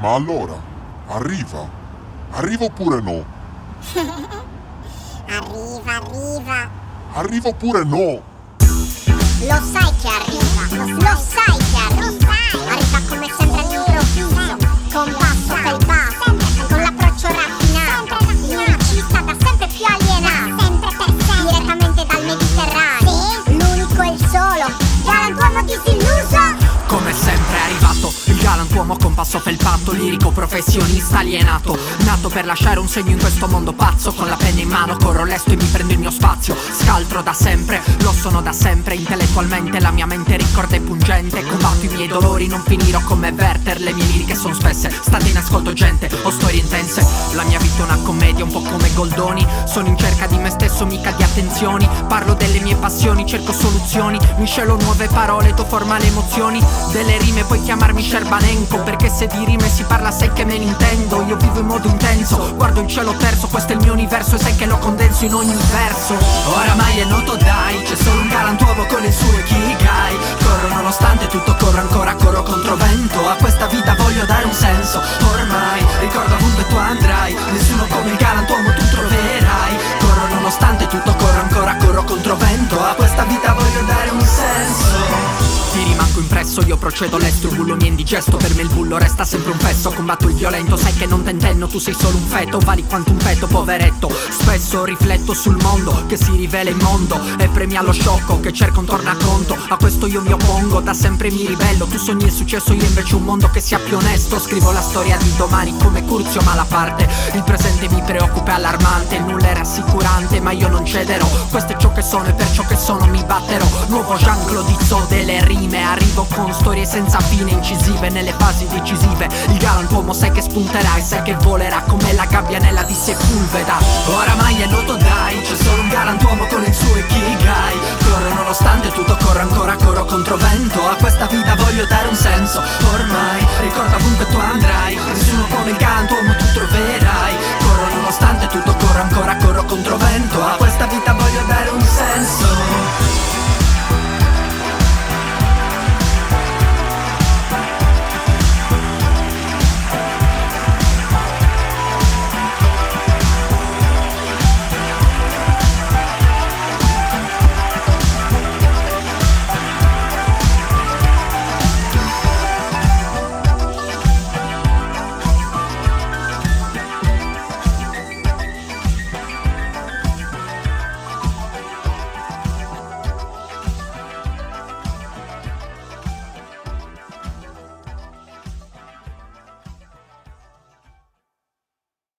Ma allora, arriva? Arriva oppure no? Arriva. Arriva oppure no? Lo sai che arriva, lo sai che arriva. Arriva come sempre all'improvviso, con basso per basso, con l'approccio raffinato, musicista da sempre più alienato, sempre per sempre, direttamente dal Mediterraneo. L'unico e il solo, galantuomo disilluso. Come sempre è arrivato il galantuomo con passo felpato, lirico professionista alienato, nato per lasciare un segno in questo mondo pazzo. Con la penna in mano corro lesto e mi prendo il mio spazio. Scaltro da sempre, lo sono da sempre. Intellettualmente la mia mente ricorda e pungente. Combatto i miei dolori, non finirò come Werther. Le mie liriche sono spesse, state in ascolto gente, ho storie intense. La mia vita è una commedia, un po' come Goldoni. Sono in cerca di me stesso, mica di attenzioni. Parlo delle mie passioni, cerco soluzioni. Miscelo nuove parole, do forma alle emozioni. Delle rime puoi chiamarmi Scerbanenko, perché se di rime si parla sai che me ne intendo. Io vivo in modo intenso, guardo il cielo terzo, questo è il mio universo e sai che lo condenso in ogni verso. Oramai è noto dai, c'è solo un galantuomo con il suo ikigai. Corro nonostante tutto, corro ancora, corro contro vento. A questa vita voglio dare un senso, ormai ricordo ovunque tu andrai. Nessuno come il galantuomo tu troverai. Corro nonostante tutto, corro ancora, corro contro vento. A questa vita voglio dare un senso. Ti rimango impresso, io procedo lesto, il bullo mi è indigesto, per me il bullo resta sempre un pesso. Combatto il violento, sai che non t'intenno, tu sei solo un feto, vali quanto un feto, poveretto. Spesso rifletto sul mondo che si rivela immondo e premia lo sciocco che cerca un tornaconto. A questo io mi oppongo, da sempre mi ribello. Tu sogni il successo, io invece un mondo che sia più onesto. Scrivo la storia di domani come Curzio Malaparte. Il presente mi preoccupa, è allarmante, il nulla è rassicurante, ma io non cederò. Questo è ciò che sono e per ciò che sono mi batterò. Nuovo Jean-Claude Izzo delle rime. Arrivo con storie senza fine, incisive nelle fasi decisive. Il galantuomo sai che spunterà e sai che volerà come la gabbianella di Sepulveda. Oramai è noto dai, c'è solo un galantuomo con il suo ikigai. Corro nonostante tutto, corro ancora, corro contro vento. A questa vita voglio dare un senso,